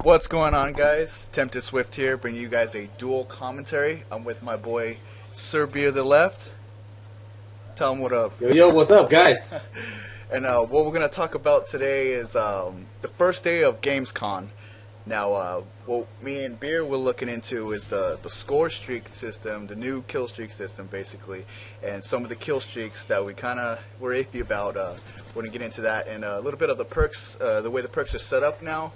What's going on, guys? Tempted Swift here, bringing you guys a dual commentary. I'm with my boy SirBeeRtheLeft. Tell him what up. Yo, what's up, guys? And what we're going to talk about today is the first day of Gamescom. Now, what me and Beer were looking into is the score streak system, the new kill streak system, basically, and some of the kill streaks that we kind of were iffy about. We're going to get into that, and a little bit of the perks, the way the perks are set up now,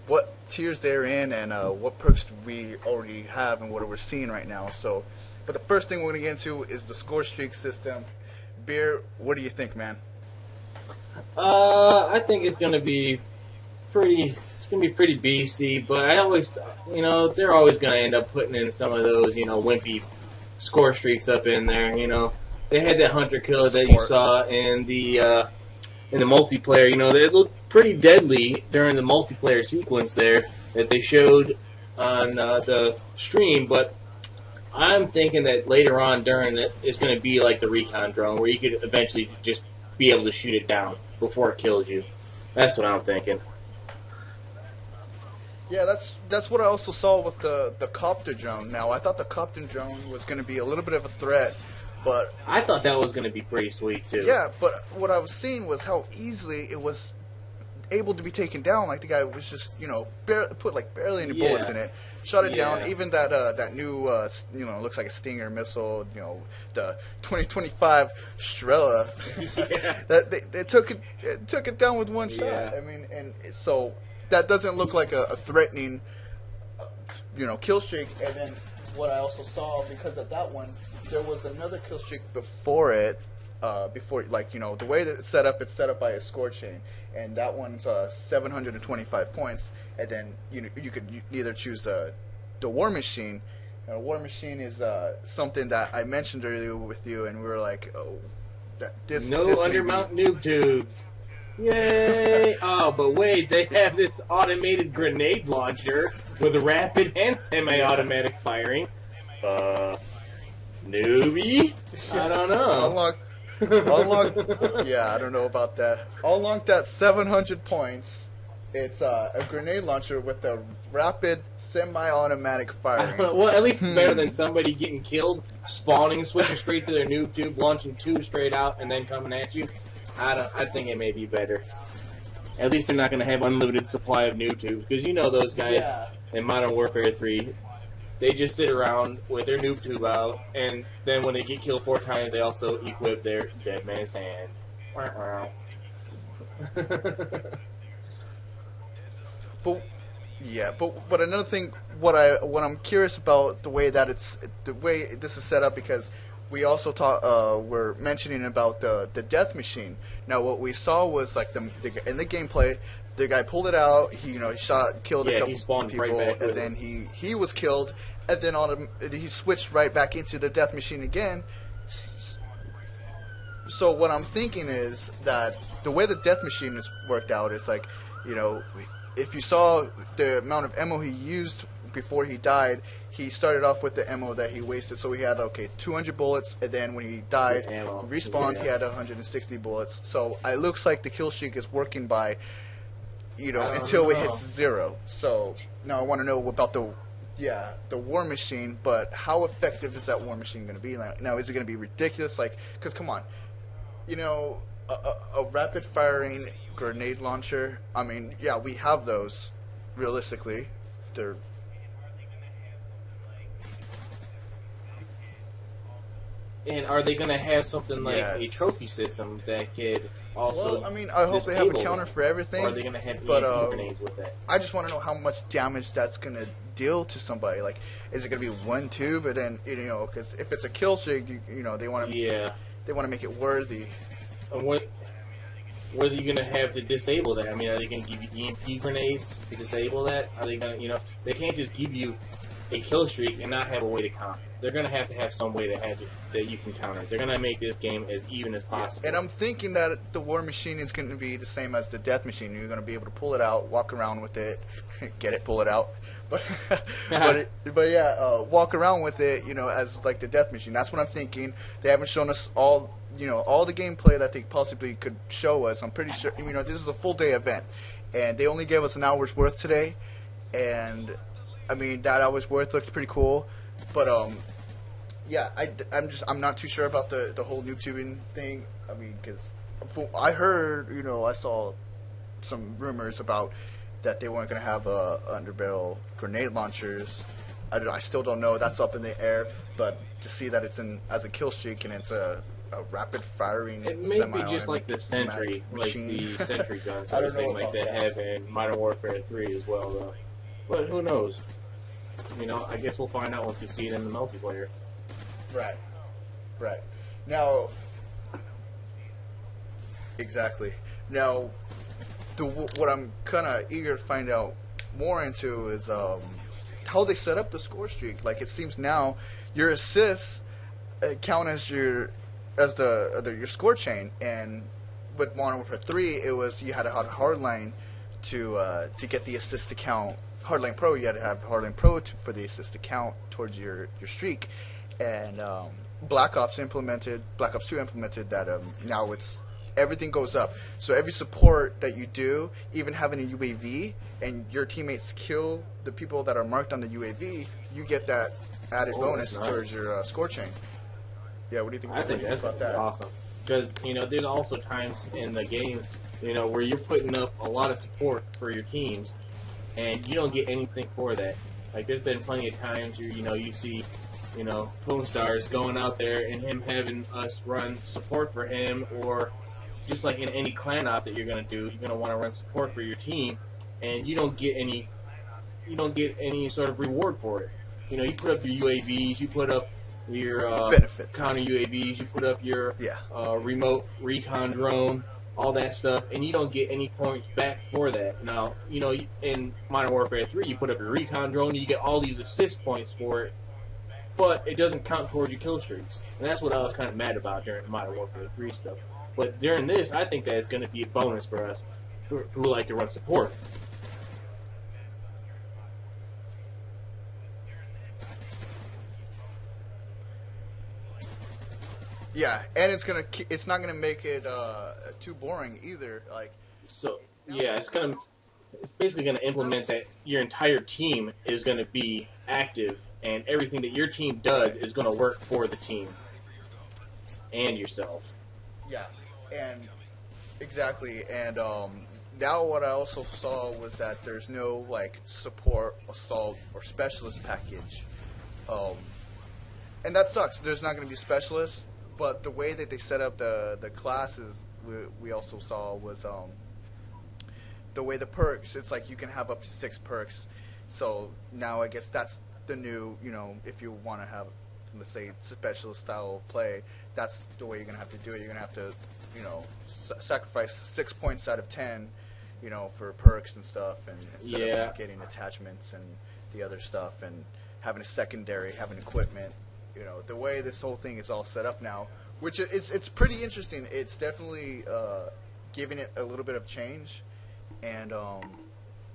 what tiers they're in, and what perks we already have and what we're seeing right now. So, but the first thing we're going to get into is the score streak system. Beer, what do you think, man? I think it's gonna be pretty. It's gonna be pretty beasty, but I always, they're always gonna end up putting in some of those, wimpy score streaks up in there. They had that hunter killer that you saw in the multiplayer. They looked pretty deadly during the multiplayer sequence there that they showed on the stream, but I'm thinking that later on during it, it's going to be like the recon drone, where you could eventually just be able to shoot it down before it kills you. That's what I'm thinking. Yeah, that's what I also saw with the copter drone. Now, I thought the copter drone was going to be a little bit of a threat, but I thought that was going to be pretty sweet too. Yeah, but what I was seeing was how easily it was able to be taken down. Like the guy was just, put like barely any bullets in it, shot it down. Even that new, looks like a Stinger missile, the 2025 Strela, that they took it down with one shot. I mean, and so that doesn't look like a threatening, kill streak. And then what I also saw, because of that one, there was another kill streak before it. The way that it's set up by a score chain, and that one's 725 points, and then you could either choose the War Machine. Now, War Machine is something that I mentioned earlier with you, and we were like, oh, this undermount noob tubes. Yay! Oh, but wait, they have this automated grenade launcher with rapid and semi-automatic firing. Newbie? I don't know. Yeah, I don't know about that. Unlocked at 700 points. It's a grenade launcher with a rapid semi-automatic firing. Well, at least it's better than somebody getting killed, spawning, switching straight to their noob tube, launching two straight out, and then coming at you. I think it may be better. At least they're not going to have unlimited supply of noob tubes, because those guys in Modern Warfare 3. They just sit around with their noob tube out, and then when they get killed 4 times, they also equip their dead man's hand. But another thing, what I'm curious about the way this is set up, because we also we're mentioning about the death machine. Now, what we saw was like in the gameplay. The guy pulled it out. He killed a couple people, right and then he was killed, and then he switched right back into the death machine again. So what I'm thinking is that the way the death machine is worked out is like, if you saw the amount of ammo he used before he died, he started off with the ammo that he wasted. So he had 200 bullets, and then when he died, respawned, he had 160 bullets. So it looks like the kill streak is working by until it hits 0. So now I want to know about the War Machine, but how effective is that War Machine going to be? Now, is it going to be ridiculous? Because come on, a rapid firing grenade launcher. I mean, yeah, we have those. Realistically, they're. And are they going to have something like a trophy system that could also? Well, I mean, I hope they have a counter for everything. Or are they going to have EMP grenades with that? I just want to know how much damage that's going to deal to somebody. Like, is it going to be one tube, and then because if it's a kill streak, they want to they want to make it worthy. And what are you going to have to disable that? I mean, are they going to give you EMP grenades to disable that? Are they going to they can't just give you a kill streak and not have a way to counter. They're going to have some way that you can counter. They're going to make this game as even as possible. And I'm thinking that the War Machine is going to be the same as the Death Machine. You're going to be able to pull it out, walk around with it, get it, pull it out, but walk around with it, as like the Death Machine. That's what I'm thinking. They haven't shown us all the gameplay that they possibly could show us. I'm pretty sure, this is a full day event, and they only gave us an hour's worth today. and I mean that I was worth looked pretty cool, but yeah, I'm not too sure about the whole noob tubing thing. I mean, because I heard, I saw some rumors about that they weren't going to have underbarrel grenade launchers. I still don't know. That's up in the air. But to see that it's as a kill streak and it's a rapid firing, it may be just like the Sentry, like the Sentry guns, or anything like they have in Modern Warfare 3 as well, though. But who knows? I guess we'll find out once we see it in the multiplayer. Right. Now, exactly. Now, what I'm kind of eager to find out more into is how they set up the score streak. Like, it seems now your assists count as your score chain, and with Modern Warfare 3, it was you had to have Hardline to get the assist to count. Hardline Pro, you had to have Hardline Pro for the assist to count towards your streak, and Black Ops 2 implemented that. Now everything goes up. So every support that you do, even having a UAV, and your teammates kill the people that are marked on the UAV, you get that added bonus towards your score chain. Yeah, what do you think? I think that's about that? Awesome. Because there's also times in the game, where you're putting up a lot of support for your teams, and you don't get anything for that. Like, there's been plenty of times where you see Pone Stars going out there and him having us run support for him, or just like in any clan op that you're gonna do, you're gonna want to run support for your team, and you don't get any sort of reward for it. You put up your UAVs, you put up your counter UAVs, you put up your remote recon drone, all that stuff, and you don't get any points back for that. Now, in Modern Warfare 3, you put up your recon drone, and you get all these assist points for it, but it doesn't count towards your kill streaks. And that's what I was kind of mad about during Modern Warfare 3 stuff. But during this, I think that it's going to be a bonus for us who like to run support. Yeah, and it's not gonna make it too boring either. Like, so yeah, it's basically gonna implement that your entire team is gonna be active, and everything that your team does is gonna work for the team and yourself. Yeah, and exactly. And now what I also saw was that there's no like support, assault, or specialist package, and that sucks. There's not gonna be specialists. But the way that they set up the classes, we also saw was the way the perks. It's like you can have up to 6 perks. So now I guess that's the new, if you want to have, let's say, specialist style of play, that's the way you're going to have to do it. You're going to have to, sacrifice 6 points out of 10, for perks and stuff, and instead of getting attachments and the other stuff, and having a secondary, having equipment. The way this whole thing is all set up now, which it's pretty interesting. It's definitely giving it a little bit of change, and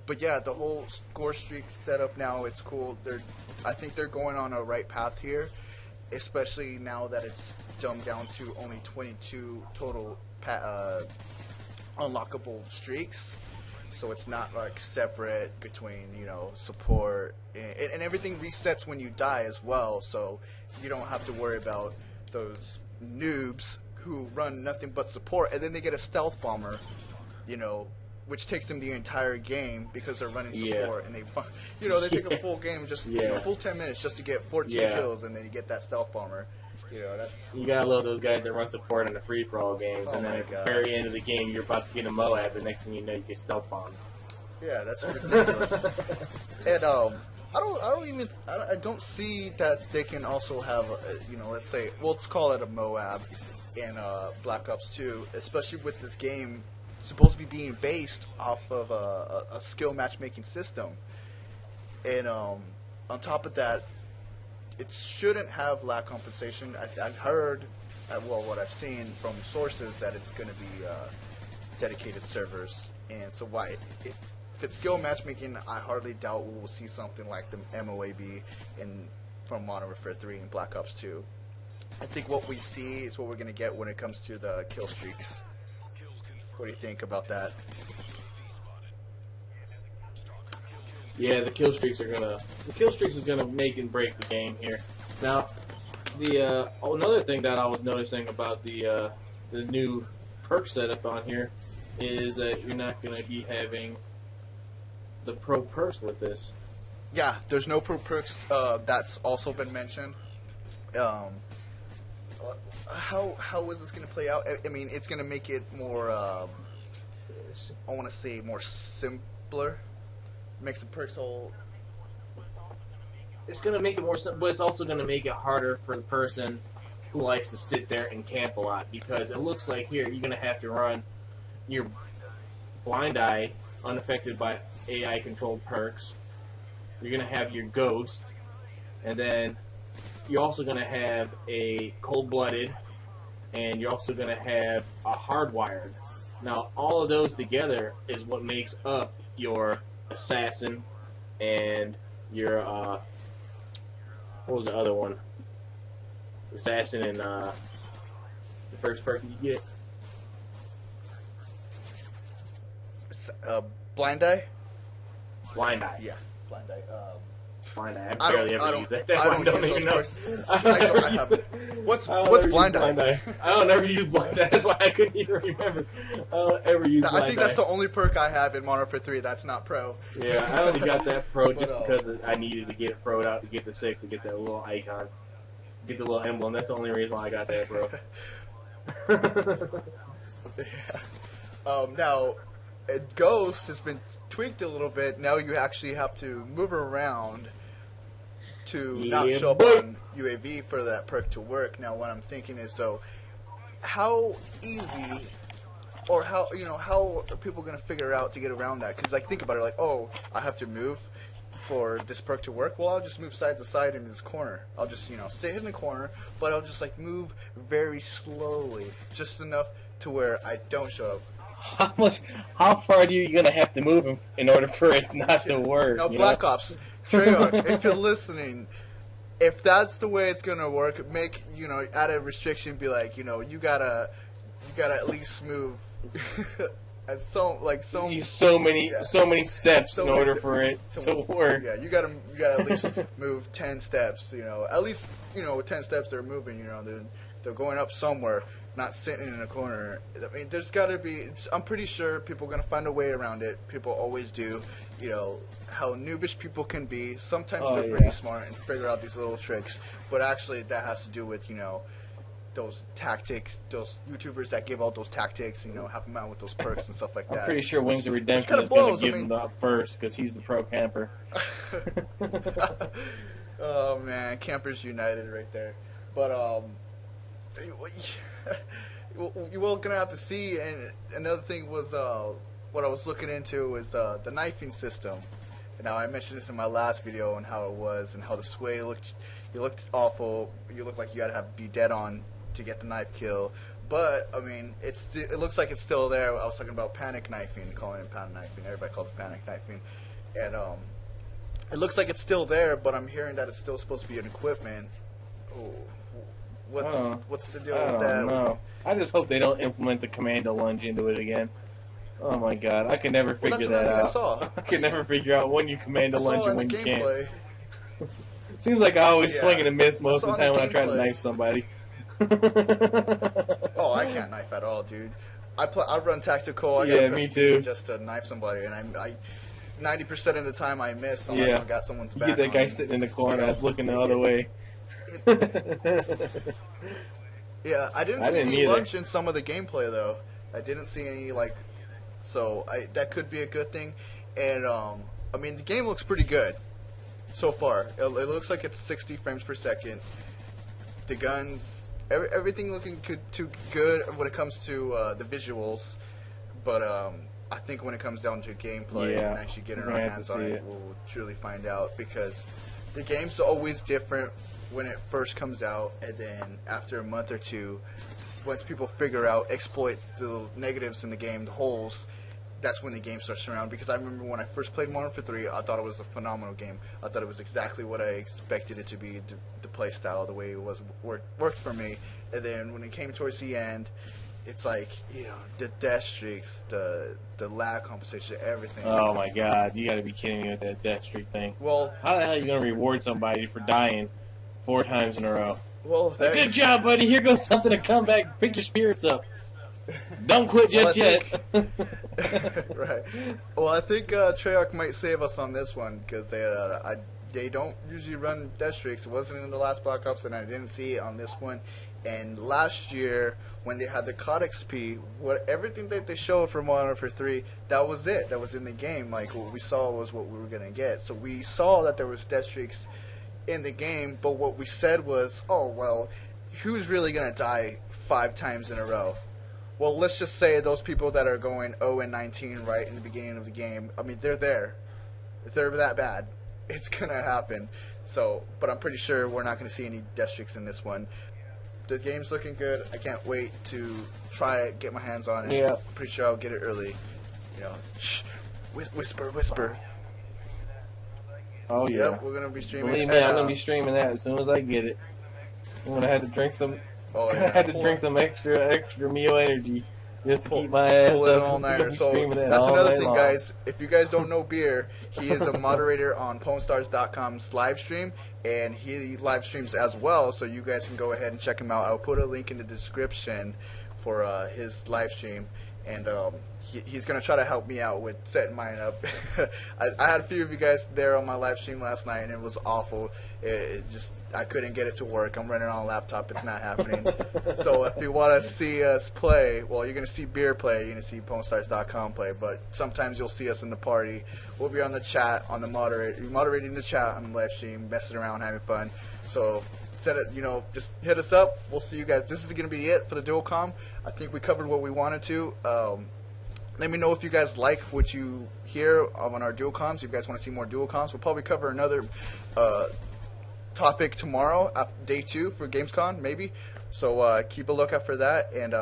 but yeah, the whole score streak setup now, it's cool. I think they're going on a right path here, especially now that it's dumbed down to only 22 total unlockable streaks. So it's not like separate between, support, and everything resets when you die as well. So you don't have to worry about those noobs who run nothing but support, and then they get a stealth bomber, which takes them the entire game because they're running support, and they take a full game, just full 10 minutes just to get 14 kills, and then you get that stealth bomber. You gotta love those guys that run support in the free-for-all games, and then at the very end of the game, you're about to get a Moab, and next thing you know, you get stealth bombed. Yeah, that's ridiculous. And I don't see that they can also have, let's say, let's call it a Moab in Black Ops 2, especially with this game supposed to be being based off of a skill matchmaking system, and on top of that, it shouldn't have lag compensation. I've heard, what I've seen from sources, that it's going to be dedicated servers, and so if it's skill matchmaking, I hardly doubt we will see something like the MOAB from Modern Warfare 3 and Black Ops 2. I think what we see is what we're going to get when it comes to the kill streaks. What do you think about that? Yeah, the kill streaks is gonna make and break the game here. Now, another thing that I was noticing about the new perk setup on here is that you're not gonna be having the pro perks with this. Yeah, there's no pro perks. That's also been mentioned. How is this going to play out? I mean, it's going to make it more. I want to say more simpler. Makes the perks all. It's going to make it more simple, but it's also going to make it harder for the person who likes to sit there and camp a lot, because it looks like here you're going to have to run your blind eye unaffected by AI controlled perks. You're going to have your ghost, and then you're also going to have a cold-blooded, and you're also going to have a hardwired. Now, all of those together is what makes up your assassin and your, what was the other one? Assassin and, the first perk you get? Blind eye? Blind eye. Yeah, blind eye. Blind eye. I barely ever use that. I don't use those perks. I have. What's blind eye? I don't ever use blind eye. That's why I couldn't even remember. I don't ever use blind eye. I think that's the only perk I have in Modern Warfare 3 that's not pro. Yeah, I only got that pro just because I needed to get it pro'd out to get the 6 to get that little icon, get the little emblem. That's the only reason why I got that pro. Yeah. Now, Ghost has been tweaked a little bit. Now you actually have to move around to not show up on UAV for that perk to work. Now what I'm thinking is, though, how easy or how are people going to figure out to get around that? Because like, think about it, like, oh, I have to move for this perk to work. Well, I'll just move side to side in this corner. I'll just stay in the corner, but I'll just like move very slowly, just enough to where I don't show up. How far are you gonna have to move in order for it not to work? Now, Black Ops, Treyarch, if you're listening, if that's the way it's gonna work, add a restriction. Be like, you gotta at least move so many steps in order for it to work. Yeah, you gotta at least move 10 steps. At least 10 steps they're moving. They're going up somewhere, not sitting in a corner. I mean, there's got to be. I'm pretty sure people are gonna find a way around it. People always do. How noobish people can be. Sometimes they're pretty smart and figure out these little tricks. But actually, that has to do with those tactics, those YouTubers that give out those tactics, help them out with those perks and stuff like that. I'm pretty sure Wings of Redemption is going to give him that first because he's the pro camper. Oh man, Campers United right there. But you're gonna have to see. And another thing was what I was looking into is the knifing system. Now I mentioned this in my last video and how it was and how the sway looked. You looked awful. You looked like you had to be dead on to get the knife kill. But I mean, it looks like it's still there. I was talking about panic knifing, calling it panic knifing. Everybody calls it panic knifing, and it looks like it's still there. But I'm hearing that it's still supposed to be an equipment. Oh, what's the deal with that? No, I just hope they don't implement the commando lunge into it again. Oh my god, I can never figure that out. I can never figure out when you commando lunge and when you can't. Seems like I always swing and a miss most of the time when I try to knife somebody. Oh, I can't knife at all, dude. I run tactical. I yeah, me too. Just to knife somebody, and I 90% of the time I miss unless I've got someone's back. You get that guy sitting in the corner that's looking the other way. Yeah, I didn't see any lunch in some of the gameplay though. I didn't see any so that could be a good thing. And I mean, the game looks pretty good so far. It looks like it's 60 frames per second. The guns, everything looking good when it comes to the visuals. But I think when it comes down to gameplay and actually getting our hands on it, we'll truly find out, because the game's always different when it first comes out, and then after a month or two, once people exploit the negatives in the game, the holes, that's when the game starts around. Because I remember when I first played Modern Warfare 3, I thought it was a phenomenal game. I thought it was exactly what I expected it to be, the play style, the way it was worked for me. And then when it came towards the end, it's like, you know, the death streaks, the lag compensation, everything. Oh my God, you got to be kidding me with that death streak thing. Well, how the hell are you gonna reward somebody for dying 4 times in a row? Well, good job, buddy. Here goes something to come back. Pick your spirits up. Don't quit just yet. Right. Well, I think Treyarch might save us on this one because they don't usually run death streaks. It wasn't in the last Black Ops, and I didn't see it on this one. And last year, when they had the COD XP, everything that they showed for Modern Warfare 3, that was it. That was in the game. Like, what we saw was what we were going to get. So we saw that there was death streaks in the game, but what we said was, oh, well, who's really going to die 5 times in a row? Well, let's just say those people that are going 0-19 right in the beginning of the game, I mean, they're there. If they're that bad, it's going to happen. So, but I'm pretty sure we're not going to see any death streaks in this one. The game's looking good. I can't wait to try it, get my hands on it. Yeah. I'm pretty sure I'll get it early. You know, shh, whisper, whisper. Oh yeah. Yep, we're gonna be streaming. Believe me, I'm gonna be streaming that as soon as I get it. I'm gonna have to drink some. Oh yeah. I had to drink some extra meal energy just to keep my ass pull it up. all nighter. So that's another thing, guys. If you guys don't know Beer, he is a moderator on PwnStars.com's live stream, and he live streams as well. So you guys can go ahead and check him out. I'll put a link in the description for his live stream, and he's going to try to help me out with setting mine up. I had a few of you guys there on my live stream last night, and it was awful. I couldn't get it to work. I'm running on a laptop. It's not happening. So if you want to see us play, well, you're going to see Beer play. You're going to see PwnStars.com play. But sometimes you'll see us in the party. We'll be on the chat, on the moderating the chat on the live stream, messing around, having fun. So just hit us up. We'll see you guys. This is going to be it for the Dual Com. I think we covered what we wanted to. Let me know if you guys like what you hear on our Dual Coms. If you guys want to see more Dual Coms, we'll probably cover another topic tomorrow, day 2 for Gamescom, maybe. So keep a lookout for that, and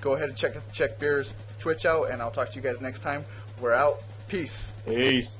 go ahead and check Beer's Twitch out, and I'll talk to you guys next time. We're out. Peace. Peace.